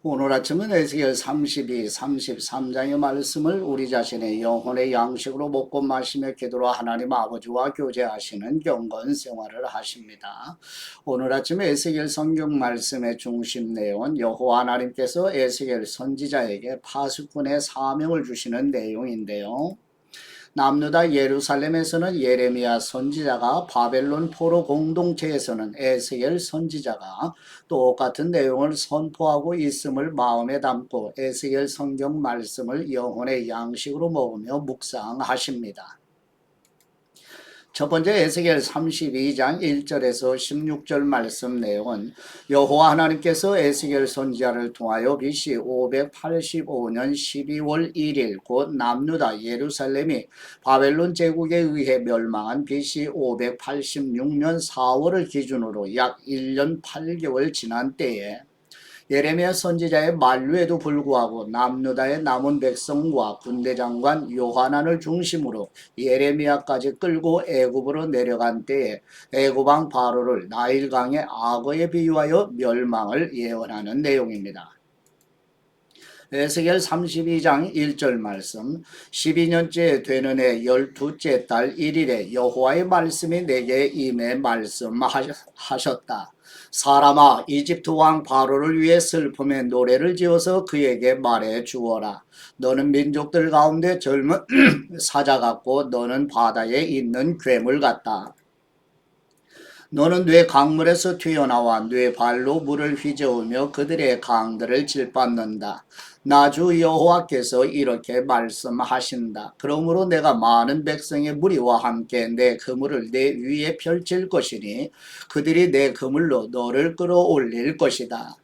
오늘 아침은 에스겔 32, 33장의 말씀을 우리 자신의 영혼의 양식으로 먹고 마시며 기도로 하나님 아버지와 교제하시는 경건 생활을 하십니다. 오늘 아침 에스겔 성경 말씀의 중심 내용은 여호와 하나님께서 에스겔 선지자에게 파수꾼의 사명을 주시는 내용인데요. 남유다 예루살렘에서는 예레미야 선지자가, 바벨론 포로 공동체에서는 에스겔 선지자가 똑같은 내용을 선포하고 있음을 마음에 담고 에스겔 성경 말씀을 영혼의 양식으로 먹으며 묵상하십니다. 첫 번째 에스겔 32장 1절에서 16절 말씀 내용은 여호와 하나님께서 에스겔 선지자를 통하여 BC 585년 12월 1일 곧 남유다 예루살렘이 바벨론 제국에 의해 멸망한 BC 586년 4월을 기준으로 약 1년 8개월 지난 때에 예레미야 선지자의 만류에도 불구하고 남유다의 남은 백성과 군대장관 요하난을 중심으로 예레미야까지 끌고 애굽으로 내려간 때에 애굽왕 바로를 나일강의 악어에 비유하여 멸망을 예언하는 내용입니다. 에스겔 32장 1절 말씀 12년째 되는 해 12째 달 1일에 여호와의 말씀이 내게 임해 말씀하셨다. 사람아, 이집트 왕 바로를 위해 슬픔의 노래를 지어서 그에게 말해 주어라. 너는 민족들 가운데 젊은 사자 같고 너는 바다에 있는 괴물 같다. 너는 뇌 강물에서 튀어나와 뇌 발로 물을 휘저으며 그들의 강들을 질밟는다. 나 주 여호와께서 이렇게 말씀하신다. 그러므로 내가 많은 백성의 무리와 함께 내 그물을 내 위에 펼칠 것이니 그들이 내 그물로 너를 끌어올릴 것이다.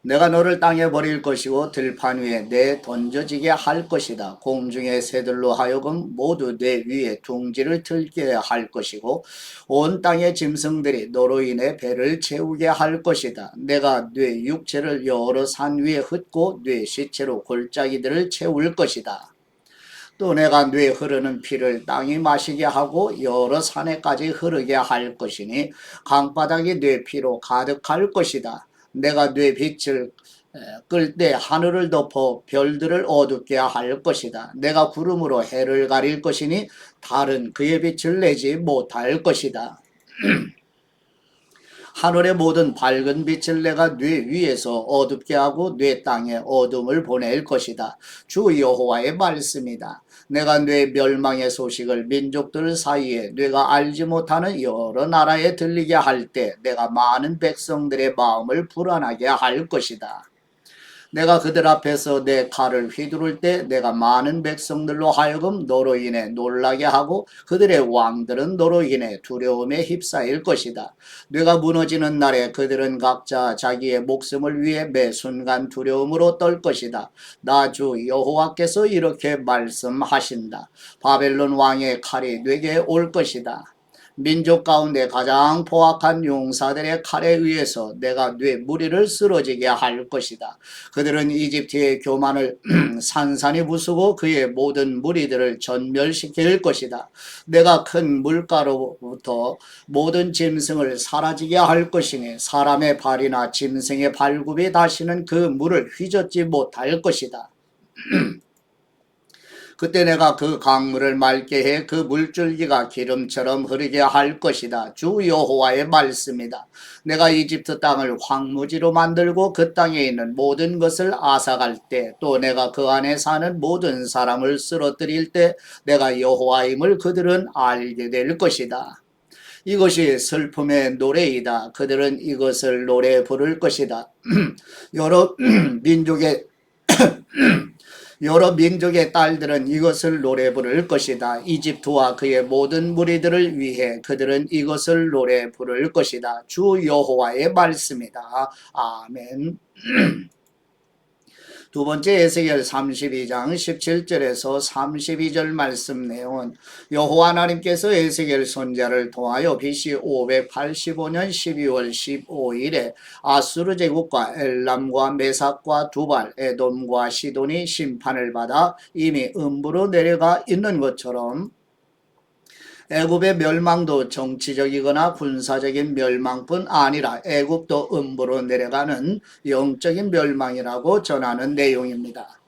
내가 너를 땅에 버릴 것이고 들판 위에 내 던져지게 할 것이다. 공중의 새들로 하여금 모두 내 위에 둥지를 틀게 할 것이고 온 땅의 짐승들이 너로 인해 배를 채우게 할 것이다. 내가 네 육체를 여러 산 위에 흩고 네 시체로 골짜기들을 채울 것이다. 또 내가 뇌 흐르는 피를 땅이 마시게 하고 여러 산에까지 흐르게 할 것이니 강바닥이 뇌 피로 가득할 것이다. 내가 뇌 빛을 끌 때 하늘을 덮어 별들을 어둡게 할 것이다. 내가 구름으로 해를 가릴 것이니 달은 그의 빛을 내지 못할 것이다. 하늘의 모든 밝은 빛을 내가 뇌 위에서 어둡게 하고 뇌 땅에 어둠을 보낼 것이다. 주 여호와의 말씀이다. 내가 뇌 멸망의 소식을 민족들 사이에 뇌가 알지 못하는 여러 나라에 들리게 할 때 내가 많은 백성들의 마음을 불안하게 할 것이다. 내가 그들 앞에서 내 칼을 휘두를 때 내가 많은 백성들로 하여금 너로 인해 놀라게 하고 그들의 왕들은 너로 인해 두려움에 휩싸일 것이다. 뇌가 무너지는 날에 그들은 각자 자기의 목숨을 위해 매 순간 두려움으로 떨 것이다. 나 주 여호와께서 이렇게 말씀하신다. 바벨론 왕의 칼이 뇌게 올 것이다. 민족 가운데 가장 포악한 용사들의 칼에 의해서 내가 뇌 무리를 쓰러지게 할 것이다. 그들은 이집트의 교만을 산산이 부수고 그의 모든 무리들을 전멸시킬 것이다. 내가 큰 물가로부터 모든 짐승을 사라지게 할 것이니 사람의 발이나 짐승의 발굽이 다시는 그 물을 휘젓지 못할 것이다. 그때 내가 그 강물을 맑게 해 그 물줄기가 기름처럼 흐르게 할 것이다. 주 여호와의 말씀이다. 내가 이집트 땅을 황무지로 만들고 그 땅에 있는 모든 것을 앗아갈 때 또 내가 그 안에 사는 모든 사람을 쓰러뜨릴 때 내가 여호와임을 그들은 알게 될 것이다. 이것이 슬픔의 노래이다. 그들은 이것을 노래 부를 것이다. 여러 민족의 여러 민족의 딸들은 이것을 노래 부를 것이다. 이집트와 그의 모든 무리들을 위해 그들은 이것을 노래 부를 것이다. 주 여호와의 말씀이다. 아멘. 두 번째 에스겔 32장 17절에서 32절 말씀 내용은 여호와 하나님께서 에스겔 선지자를 통하여 BC 585년 12월 15일에 아수르 제국과 엘람과 메삭과 두발, 에돔과 시돈이 심판을 받아 이미 음부로 내려가 있는 것처럼 애굽의 멸망도 정치적이거나 군사적인 멸망뿐 아니라 애굽도 음부로 내려가는 영적인 멸망이라고 전하는 내용입니다.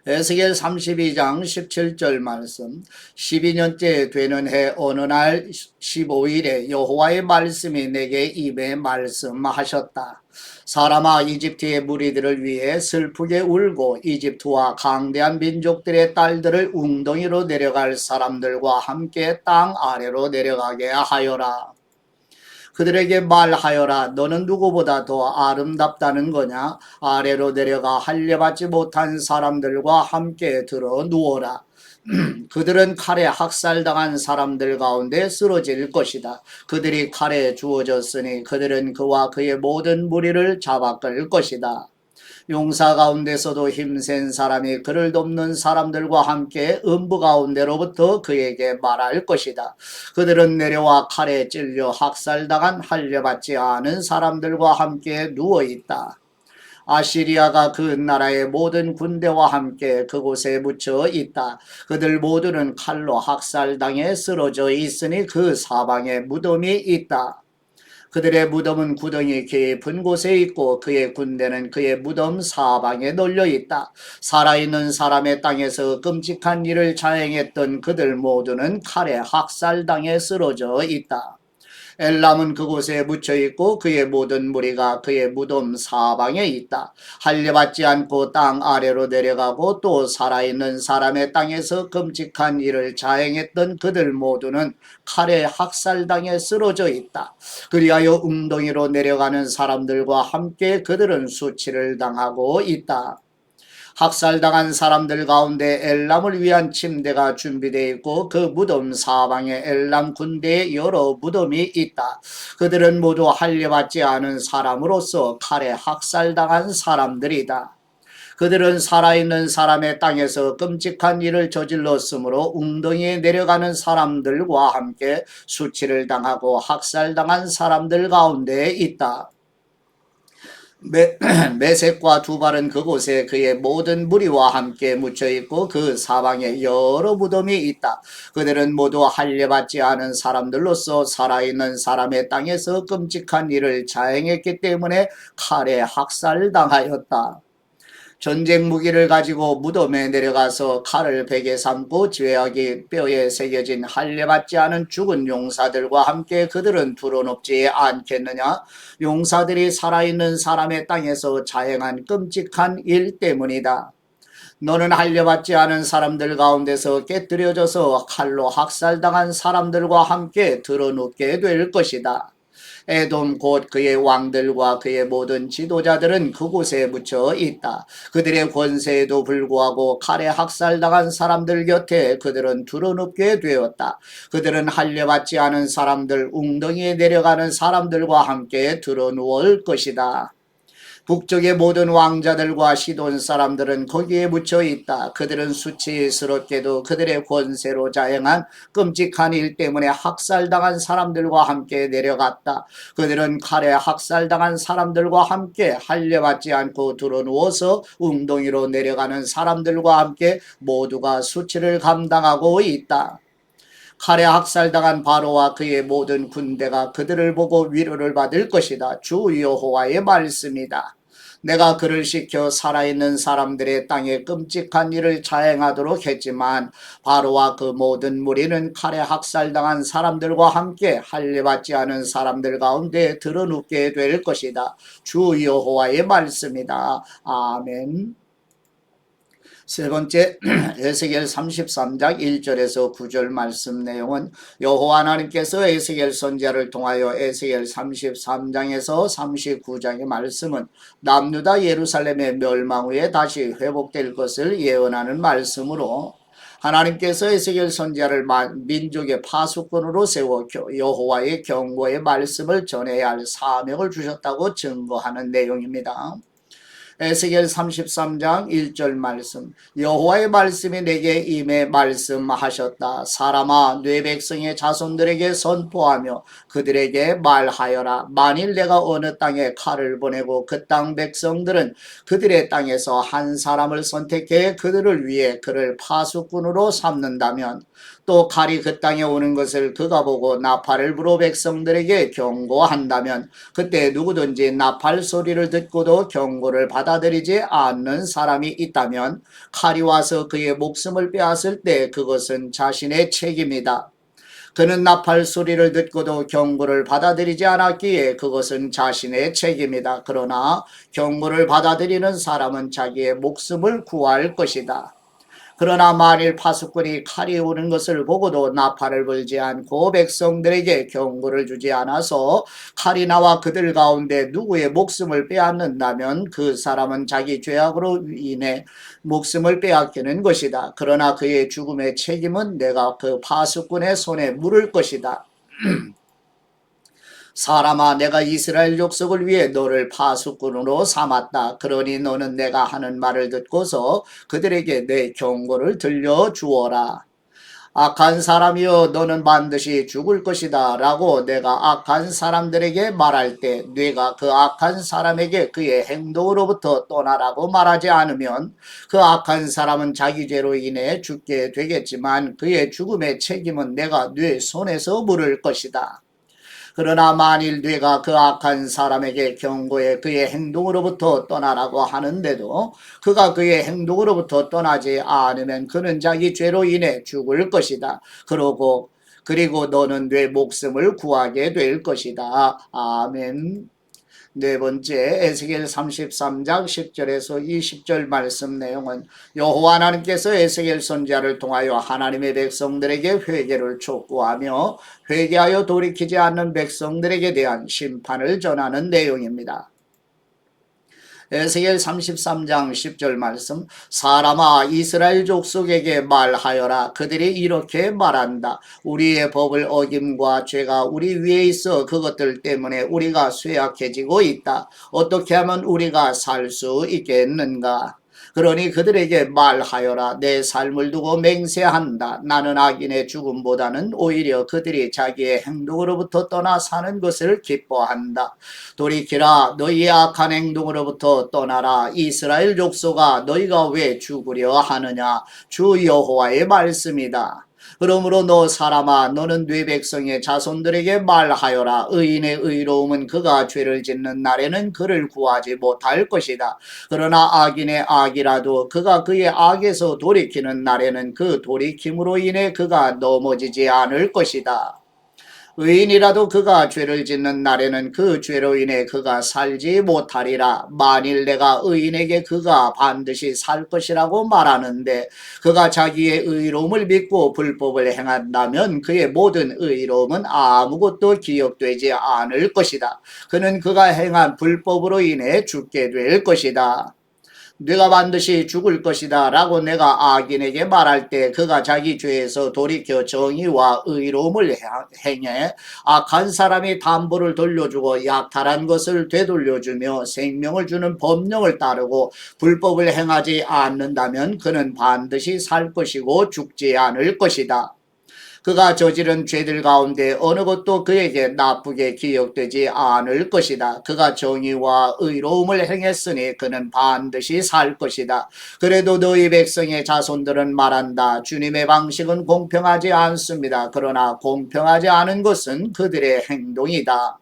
에스겔 32장 17절 말씀. 12년째 되는 해 어느 날 15일에 여호와의 말씀이 내게 입에 말씀하셨다. 사람아, 이집트의 무리들을 위해 슬프게 울고 이집트와 강대한 민족들의 딸들을 웅덩이로 내려갈 사람들과 함께 땅 아래로 내려가게 하여라. 그들에게 말하여라. 너는 누구보다 더 아름답다는 거냐? 아래로 내려가 할례받지 못한 사람들과 함께 들어 누워라. 그들은 칼에 학살당한 사람들 가운데 쓰러질 것이다. 그들이 칼에 주어졌으니 그들은 그와 그의 모든 무리를 잡아끌 것이다. 용사 가운데서도 힘센 사람이 그를 돕는 사람들과 함께 음부 가운데로부터 그에게 말할 것이다. 그들은 내려와 칼에 찔려 학살당한 할례받지 않은 사람들과 함께 누워있다. 아시리아가 그 나라의 모든 군대와 함께 그곳에 묻혀 있다. 그들 모두는 칼로 학살당해 쓰러져 있으니 그 사방에 무덤이 있다. 그들의 무덤은 구덩이 깊은 곳에 있고 그의 군대는 그의 무덤 사방에 널려 있다. 살아있는 사람의 땅에서 끔찍한 일을 자행했던 그들 모두는 칼에 학살당해 쓰러져 있다. 엘람은 그곳에 묻혀 있고 그의 모든 무리가 그의 무덤 사방에 있다. 할례받지 않고 땅 아래로 내려가고 또 살아있는 사람의 땅에서 끔찍한 일을 자행했던 그들 모두는 칼에 학살당해 쓰러져 있다. 그리하여 웅덩이로 내려가는 사람들과 함께 그들은 수치를 당하고 있다. 학살당한 사람들 가운데 엘람을 위한 침대가 준비되어 있고 그 무덤 사방에 엘람 군대의 여러 무덤이 있다. 그들은 모두 할례받지 않은 사람으로서 칼에 학살당한 사람들이다. 그들은 살아있는 사람의 땅에서 끔찍한 일을 저질렀으므로 웅덩이에 내려가는 사람들과 함께 수치를 당하고 학살당한 사람들 가운데 있다. 메섹과 두발은 그곳에 그의 모든 무리와 함께 묻혀 있고 그 사방에 여러 무덤이 있다. 그들은 모두 할례받지 않은 사람들로서 살아있는 사람의 땅에서 끔찍한 일을 자행했기 때문에 칼에 학살당하였다. 전쟁 무기를 가지고 무덤에 내려가서 칼을 베개 삼고 죄악이 뼈에 새겨진 할례받지 않은 죽은 용사들과 함께 그들은 두려눕지 않겠느냐? 용사들이 살아있는 사람의 땅에서 자행한 끔찍한 일 때문이다. 너는 할례받지 않은 사람들 가운데서 깨뜨려져서 칼로 학살당한 사람들과 함께 드러눕게 될 것이다. 에돔 곧 그의 왕들과 그의 모든 지도자들은 그곳에 묻혀 있다. 그들의 권세에도 불구하고 칼에 학살당한 사람들 곁에 그들은 두려눕게 되었다. 그들은 할례받지 않은 사람들, 웅덩이에 내려가는 사람들과 함께 드러누울 것이다. 북쪽의 모든 왕자들과 시돈 사람들은 거기에 묻혀 있다. 그들은 수치스럽게도 그들의 권세로 자행한 끔찍한 일 때문에 학살당한 사람들과 함께 내려갔다. 그들은 칼에 학살당한 사람들과 함께 할례받지 않고 드러누워서 웅덩이로 내려가는 사람들과 함께 모두가 수치를 감당하고 있다. 칼에 학살당한 바로와 그의 모든 군대가 그들을 보고 위로를 받을 것이다. 주 여호와의 말씀이다. 내가 그를 시켜 살아있는 사람들의 땅에 끔찍한 일을 자행하도록 했지만 바로와 그 모든 무리는 칼에 학살당한 사람들과 함께 할례받지 않은 사람들 가운데 드러눕게 될 것이다. 주 여호와의 말씀이다. 아멘. 세 번째 에스겔 33장 1절에서 9절 말씀 내용은 여호와 하나님께서 에스겔 선지자를 통하여 에스겔 33장에서 39장의 말씀은 남유다 예루살렘의 멸망 후에 다시 회복될 것을 예언하는 말씀으로 하나님께서 에스겔 선지자를 민족의 파수꾼으로 세워 여호와의 경고의 말씀을 전해야 할 사명을 주셨다고 증거하는 내용입니다. 에스겔 33장 1절 말씀. 여호와의 말씀이 내게 임해 말씀하셨다. 사람아, 내 백성의 자손들에게 선포하며 그들에게 말하여라. 만일 내가 어느 땅에 칼을 보내고 그 땅 백성들은 그들의 땅에서 한 사람을 선택해 그들을 위해 그를 파수꾼으로 삼는다면 또 칼이 그 땅에 오는 것을 그가 보고 나팔을 불어 백성들에게 경고한다면 그때 누구든지 나팔 소리를 듣고도 경고를 받아들이지 않는 사람이 있다면 칼이 와서 그의 목숨을 빼앗을 때 그것은 자신의 책임이다. 그는 나팔 소리를 듣고도 경고를 받아들이지 않았기에 그것은 자신의 책임이다. 그러나 경고를 받아들이는 사람은 자기의 목숨을 구할 것이다. 그러나 만일 파수꾼이 칼이 오는 것을 보고도 나팔을 불지 않고 백성들에게 경고를 주지 않아서 칼이 나와 그들 가운데 누구의 목숨을 빼앗는다면 그 사람은 자기 죄악으로 인해 목숨을 빼앗기는 것이다. 그러나 그의 죽음의 책임은 내가 그 파수꾼의 손에 물을 것이다. 사람아, 내가 이스라엘 족속을 위해 너를 파수꾼으로 삼았다. 그러니 너는 내가 하는 말을 듣고서 그들에게 내 경고를 들려주어라. 악한 사람이여, 너는 반드시 죽을 것이다 라고 내가 악한 사람들에게 말할 때 네가 그 악한 사람에게 그의 행동으로부터 떠나라고 말하지 않으면 그 악한 사람은 자기 죄로 인해 죽게 되겠지만 그의 죽음의 책임은 내가 네 손에서 물을 것이다. 그러나 만일 네가 그 악한 사람에게 경고해 그의 행동으로부터 떠나라고 하는데도 그가 그의 행동으로부터 떠나지 않으면 그는 자기 죄로 인해 죽을 것이다. 그리고 너는 네 목숨을 구하게 될 것이다. 아멘. 네 번째, 에스겔 33장 10절에서 20절 말씀 내용은 여호와 하나님께서 에스겔 선지자를 통하여 하나님의 백성들에게 회개를 촉구하며 회개하여 돌이키지 않는 백성들에게 대한 심판을 전하는 내용입니다. 에스겔 33장 10절 말씀, 사람아 이스라엘 족속에게 말하여라. 그들이 이렇게 말한다. 우리의 법을 어김과 죄가 우리 위에 있어 그것들 때문에 우리가 쇠약해지고 있다. 어떻게 하면 우리가 살 수 있겠는가? 그러니 그들에게 말하여라. 내 삶을 두고 맹세한다. 나는 악인의 죽음보다는 오히려 그들이 자기의 행동으로부터 떠나 사는 것을 기뻐한다. 돌이키라. 너희의 악한 행동으로부터 떠나라. 이스라엘 족속아, 너희가 왜 죽으려 하느냐? 주 여호와의 말씀이다. 그러므로 너 사람아, 너는 네 백성의 자손들에게 말하여라. 의인의 의로움은 그가 죄를 짓는 날에는 그를 구하지 못할 것이다. 그러나 악인의 악이라도 그가 그의 악에서 돌이키는 날에는 그 돌이킴으로 인해 그가 넘어지지 않을 것이다. 의인이라도 그가 죄를 짓는 날에는 그 죄로 인해 그가 살지 못하리라. 만일 내가 의인에게 그가 반드시 살 것이라고 말하는데 그가 자기의 의로움을 믿고 불법을 행한다면 그의 모든 의로움은 아무것도 기억되지 않을 것이다. 그는 그가 행한 불법으로 인해 죽게 될 것이다. 네가 반드시 죽을 것이다 라고 내가 악인에게 말할 때 그가 자기 죄에서 돌이켜 정의와 의로움을 행해 악한 사람이 담보를 돌려주고 약탈한 것을 되돌려주며 생명을 주는 법령을 따르고 불법을 행하지 않는다면 그는 반드시 살 것이고 죽지 않을 것이다. 그가 저지른 죄들 가운데 어느 것도 그에게 나쁘게 기억되지 않을 것이다. 그가 정의와 의로움을 행했으니 그는 반드시 살 것이다. 그래도 너희 백성의 자손들은 말한다. 주님의 방식은 공평하지 않습니다. 그러나 공평하지 않은 것은 그들의 행동이다.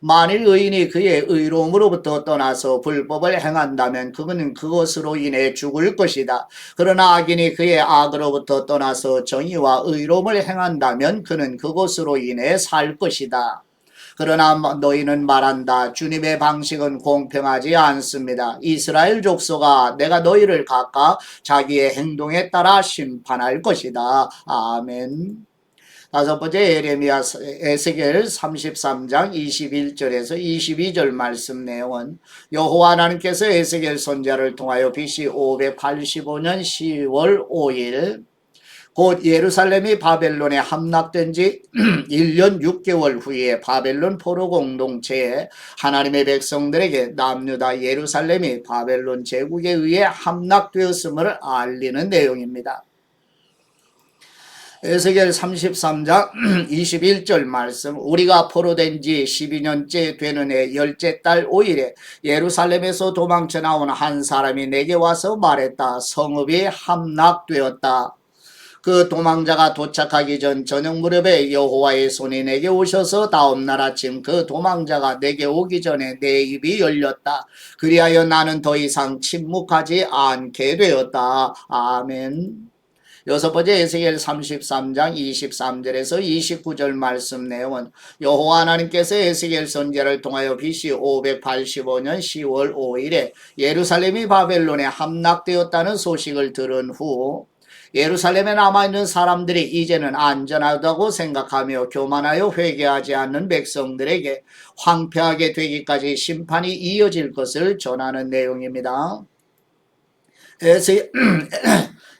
만일 의인이 그의 의로움으로부터 떠나서 불법을 행한다면 그는 그것으로 인해 죽을 것이다. 그러나 악인이 그의 악으로부터 떠나서 정의와 의로움을 행한다면 그는 그것으로 인해 살 것이다. 그러나 너희는 말한다. 주님의 방식은 공평하지 않습니다. 이스라엘 족속아, 내가 너희를 각각 자기의 행동에 따라 심판할 것이다. 아멘. 다섯 번째, 에스겔 33장 21절에서 22절 말씀 내용은 여호와 하나님께서 에스겔 선지자를 통하여 BC 585년 10월 5일 곧 예루살렘이 바벨론에 함락된 지 1년 6개월 후에 바벨론 포로 공동체에 하나님의 백성들에게 남유다 예루살렘이 바벨론 제국에 의해 함락되었음을 알리는 내용입니다. 에스겔 33장 21절 말씀, 우리가 포로된 지 12년째 되는 해 열째 달 5일에 예루살렘에서 도망쳐 나온 한 사람이 내게 와서 말했다. 성읍이 함락되었다. 그 도망자가 도착하기 전 저녁 무렵에 여호와의 손이 내게 오셔서 다음날 아침 그 도망자가 내게 오기 전에 내 입이 열렸다. 그리하여 나는 더 이상 침묵하지 않게 되었다. 아멘. 여섯 번째 에스겔 33장 23절에서 29절 말씀 내용은 여호와 하나님께서 에스겔 선지자를 통하여 BC 585년 10월 5일에 예루살렘이 바벨론에 함락되었다는 소식을 들은 후 예루살렘에 남아있는 사람들이 이제는 안전하다고 생각하며 교만하여 회개하지 않는 백성들에게 황폐하게 되기까지 심판이 이어질 것을 전하는 내용입니다.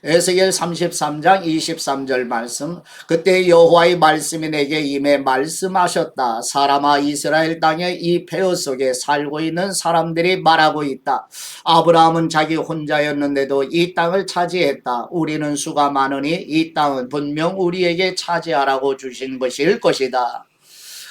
에스겔 33장 23절 말씀. 그때 여호와의 말씀이 내게 임해 말씀하셨다. 사람아, 이스라엘 땅의 이 폐허 속에 살고 있는 사람들이 말하고 있다. 아브라함은 자기 혼자였는데도 이 땅을 차지했다. 우리는 수가 많으니 이 땅은 분명 우리에게 차지하라고 주신 것일 것이다.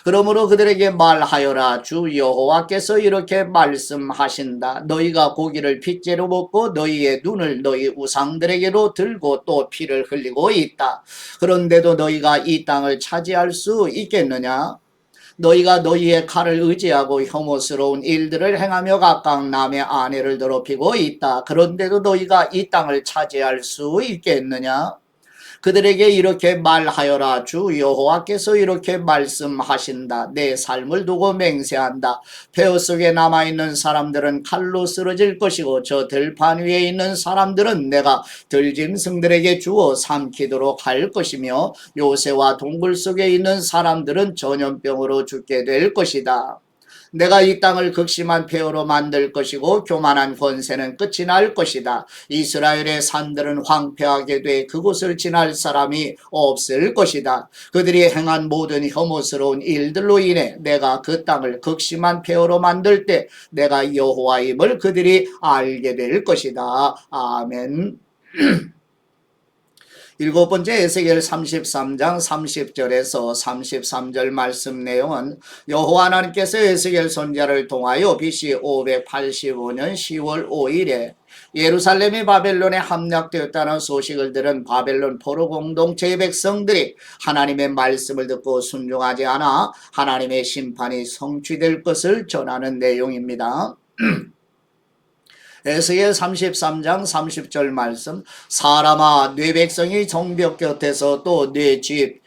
그러므로 그들에게 말하여라. 주 여호와께서 이렇게 말씀하신다. 너희가 고기를 핏째로 먹고 너희의 눈을 너희 우상들에게로 들고 또 피를 흘리고 있다. 그런데도 너희가 이 땅을 차지할 수 있겠느냐? 너희가 너희의 칼을 의지하고 혐오스러운 일들을 행하며 각각 남의 아내를 더럽히고 있다. 그런데도 너희가 이 땅을 차지할 수 있겠느냐? 그들에게 이렇게 말하여라. 주 여호와께서 이렇게 말씀하신다. 내 삶을 두고 맹세한다. 폐허 속에 남아있는 사람들은 칼로 쓰러질 것이고 저 들판 위에 있는 사람들은 내가 들짐승들에게 주어 삼키도록 할 것이며 요새와 동굴 속에 있는 사람들은 전염병으로 죽게 될 것이다. 내가 이 땅을 극심한 폐허로 만들 것이고 교만한 권세는 끝이 날 것이다. 이스라엘의 산들은 황폐하게 돼 그곳을 지날 사람이 없을 것이다. 그들이 행한 모든 혐오스러운 일들로 인해 내가 그 땅을 극심한 폐허로 만들 때 내가 여호와임을 그들이 알게 될 것이다. 아멘. 일곱 번째 에스겔 33장 30절에서 33절 말씀 내용은 여호와 하나님께서 에스겔 선지자를 통하여 BC 585년 10월 5일에 예루살렘이 바벨론에 함락되었다는 소식을 들은 바벨론 포로 공동체의 백성들이 하나님의 말씀을 듣고 순종하지 않아 하나님의 심판이 성취될 것을 전하는 내용입니다. 에스겔 33장 30절 말씀. 사람아, 네 백성이 성벽 곁에서 또 네 집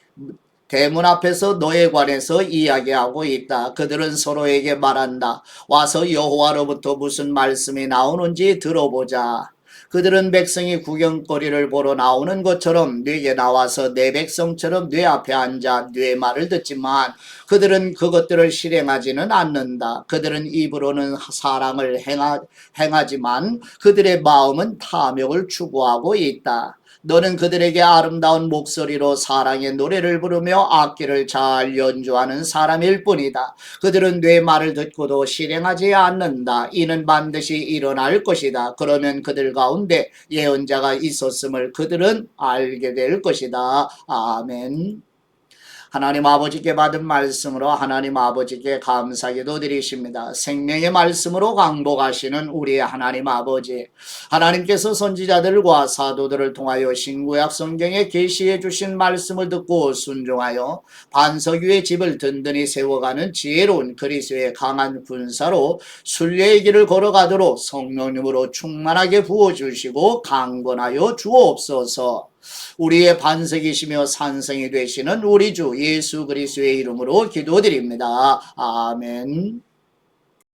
대문 앞에서 너에 관해서 이야기하고 있다. 그들은 서로에게 말한다. 와서 여호와로부터 무슨 말씀이 나오는지 들어보자. 그들은 백성이 구경거리를 보러 나오는 것처럼 네게 나와서 내 백성처럼 네 앞에 앉아 네 말을 듣지만 그들은 그것들을 실행하지는 않는다. 그들은 입으로는 사랑을 행하지만 그들의 마음은 탐욕을 추구하고 있다. 너는 그들에게 아름다운 목소리로 사랑의 노래를 부르며 악기를 잘 연주하는 사람일 뿐이다. 그들은 내 말을 듣고도 실행하지 않는다. 이는 반드시 일어날 것이다. 그러면 그들 가운데 예언자가 있었음을 그들은 알게 될 것이다. 아멘. 하나님 아버지께 받은 말씀으로 하나님 아버지께 감사기도 드리십니다. 생명의 말씀으로 강복하시는 우리 하나님 아버지, 하나님께서 선지자들과 사도들을 통하여 신구약 성경에 계시해 주신 말씀을 듣고 순종하여 반석 위에 집을 든든히 세워가는 지혜로운 그리스도의 강한 군사로 순례의 길을 걸어가도록 성령님으로 충만하게 부어주시고 강건하여 주옵소서. 우리의 반석이시며 산성이 되시는 우리 주 예수 그리스도의 이름으로 기도드립니다. 아멘.